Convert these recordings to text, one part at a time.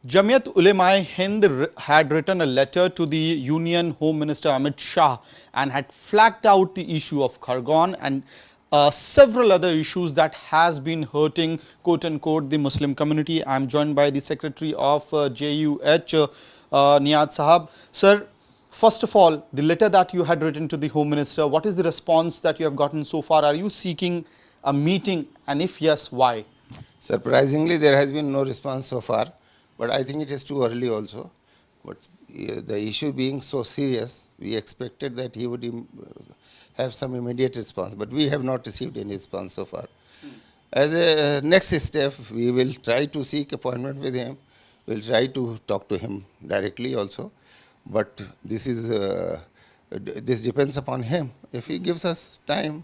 Jamiat Ulema-I-Hind had written a letter to the Union Home Minister Amit Shah and had flagged out the issue of Khargone and several other issues that has been hurting quote unquote the Muslim community. I am joined by the Secretary of JUH, Niyad Sahab. Sir, first of all, the letter that you had written to the Home Minister, what is the response that you have gotten so far? Are you seeking a meeting, and if yes, why? Surprisingly, there has been no response so far, but I think it is too early also. But the issue being so serious, we expected that he would have some immediate response, but we have not received any response so far. As a next step, we will try to seek appointment with him. We will try to talk to him directly also, but this depends upon him. If he gives us time,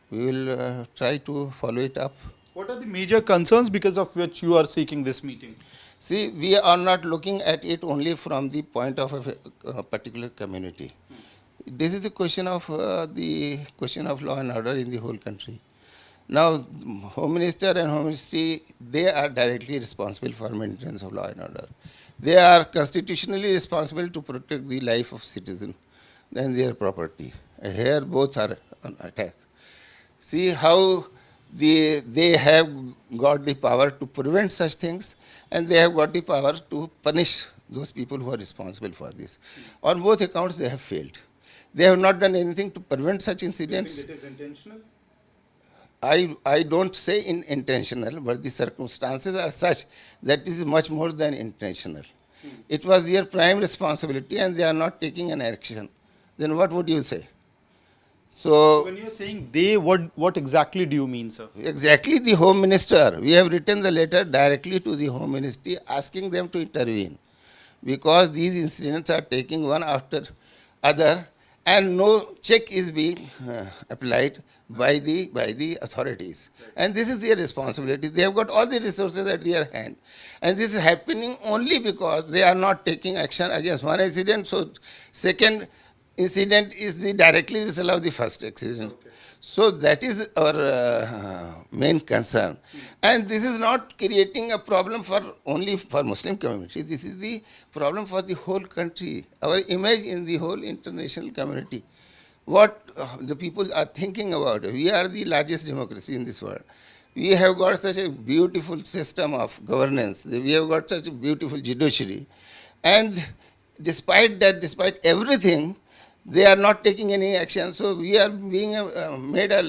we will try to follow it up. What are the major concerns because of which you are seeking this meeting? See, we are not looking at it only from the point of a particular community. This is the question of law and order in the whole country. Now, Home Minister and Home Ministry, they are directly responsible for maintenance of law and order. They are constitutionally responsible to protect the life of citizens and their property. Here, both are on attack. See how they have got the power to prevent such things, and they have got the power to punish those people who are responsible for this. On both accounts, they have failed. They have not done anything to prevent such incidents. Do you think it is intentional? I don't say intentional, but the circumstances are such that this is much more than intentional. It was their prime responsibility, and they are not taking an action. Then what would you say? So, when you are saying they, what exactly do you mean, sir? exactly the Home Minister. We have written the letter directly to the Home Ministry asking them to intervene, because these incidents are taking one after other and no check is being applied by the authorities. Right. And this is their responsibility. They have got all the resources at their hand. And this is happening only because they are not taking action against one incident. So, second incident is the directly result of the first accident. Okay. So that is our main concern. And this is not creating a problem for only for Muslim community. This is the problem for the whole country, our image in the whole international community. What the people are thinking about. We are the largest democracy in this world. We have got such a beautiful system of governance. We have got such a beautiful judiciary. And despite that, despite everything, they are not taking any action, so we are being made a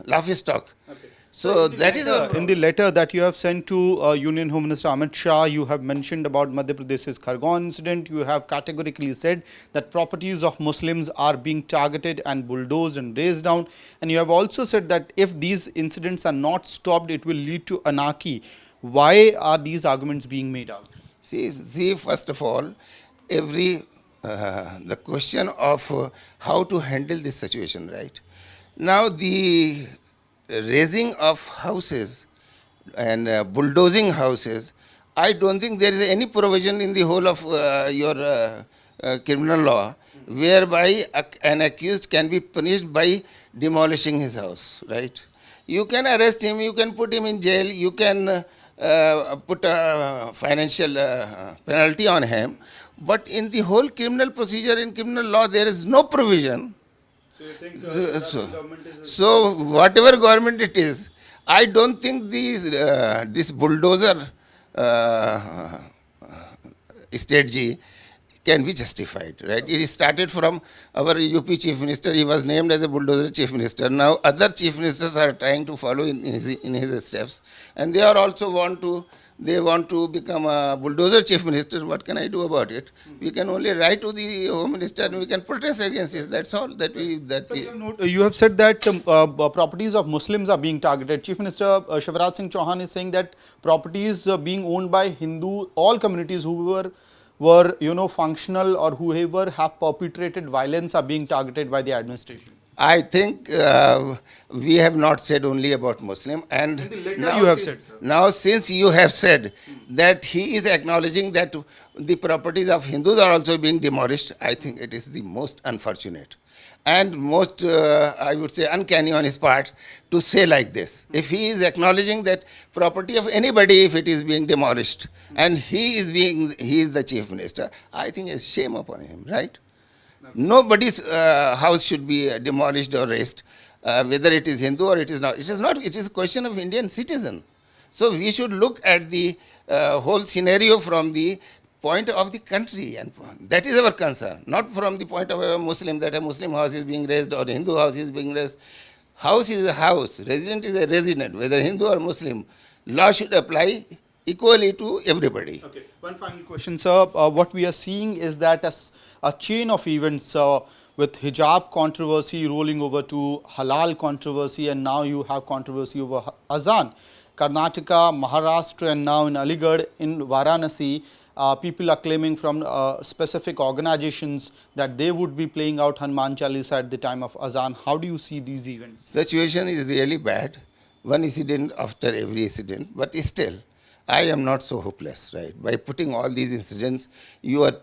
laughing stock. Okay. So that is in the letter that you have sent to Union Home Minister Amit Shah, you have mentioned about Madhya Pradesh's Khargone incident. You have categorically said that properties of Muslims are being targeted and bulldozed and razed down. And you have also said that if these incidents are not stopped, it will lead to anarchy. Why are these arguments being made out? See first of all, the question of how to handle this situation, right? Now, the raising of houses and bulldozing houses, I don't think there is any provision in the whole of your criminal law whereby an accused can be punished by demolishing his house, right? You can arrest him, you can put him in jail, you can put a financial penalty on him. But in the whole criminal procedure, in criminal law, there is no provision. So you think the government is... So whatever government it is, I don't think this bulldozer strategy can be justified, right? It started from our UP Chief Minister. He was named as a bulldozer Chief Minister. Now other Chief Ministers are trying to follow in his steps, and they are also want to become a bulldozer Chief Minister. What can I do about it? We can only write to the Home Minister and we can protest against it. That's all that we... you have said that properties of Muslims are being targeted. Chief Minister Shivraj Singh Chauhan is saying that properties being owned by Hindu, all communities who were functional or whoever have perpetrated violence are being targeted by the administration. I think we have not said only about Muslim, and In the letter now you have si- said, sir. now since you have said that he is acknowledging that the properties of Hindus are also being demolished, I think it is the most unfortunate and most, I would say, uncanny on his part to say like this. If he is acknowledging that property of anybody, if it is being demolished, and he is the chief minister, I think it's shame upon him, right? Nobody's house should be demolished or razed, whether it is Hindu or it is not. It is not. It is a question of Indian citizen. So we should look at the whole scenario from the point of the country, and that is our concern, not from the point of a Muslim, that a Muslim house is being raised or a Hindu house is being raised. House is a house, resident is a resident, whether Hindu or Muslim. Law should apply equally to everybody. Okay. One final question, sir. What we are seeing is that a chain of events with hijab controversy rolling over to halal controversy, and now you have controversy over azan. Karnataka, Maharashtra, and now in Aligarh, in Varanasi, people are claiming from specific organizations that they would be playing out Hanuman Chalisa at the time of azan. How do you see these events? Situation is really bad. One incident after every incident, but still, I am not so hopeless, right? By putting all these incidents, you are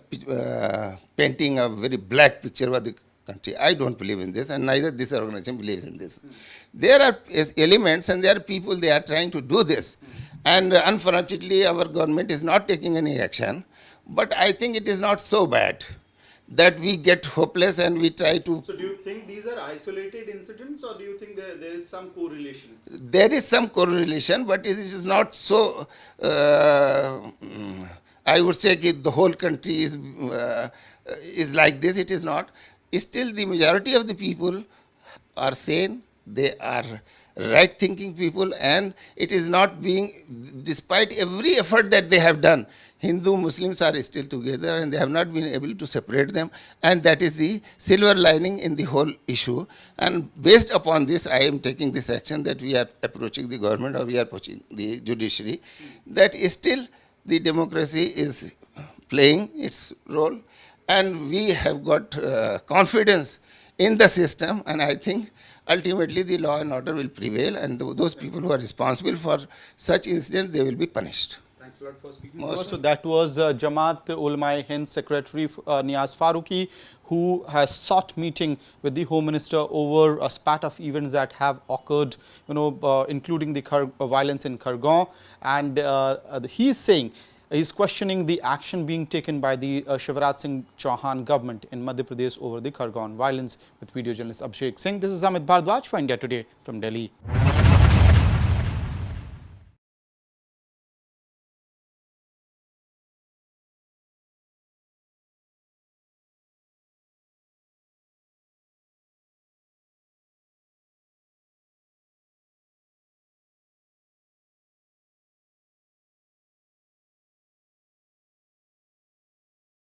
painting a very black picture of the country. I don't believe in this, and neither this organization believes in this. There are elements and there are people, they are trying to do this. And unfortunately, our government is not taking any action. But I think it is not so bad that we get hopeless and we try to. So do you think these are isolated incidents, or do you think there is some correlation? There is some correlation, but it is not so. I would say that the whole country is like this. It is not. Still, the majority of the people are sane. They are right-thinking people, and it is not being. Despite every effort that they have done, Hindu Muslims are still together, and they have not been able to separate them. And that is the silver lining in the whole issue. And based upon this, I am taking this action that we are approaching the government, or we are approaching the judiciary, that still the democracy is playing its role, and we have got confidence in the system, and I think ultimately the law and order will prevail, and those people who are responsible for such incidents, they will be punished. Thanks a lot for speaking to us. So that was Jamiat Ulema-I-Hind Secretary Niaz Faruqi, who has sought meeting with the Home Minister over a spat of events that have occurred, including the violence in Khargone, and he is saying, he's questioning the action being taken by the Shivraj Singh Chauhan government in Madhya Pradesh over the Khargone violence. With video journalist Abhishek Singh, this is Amit Bhardwaj for India Today from Delhi.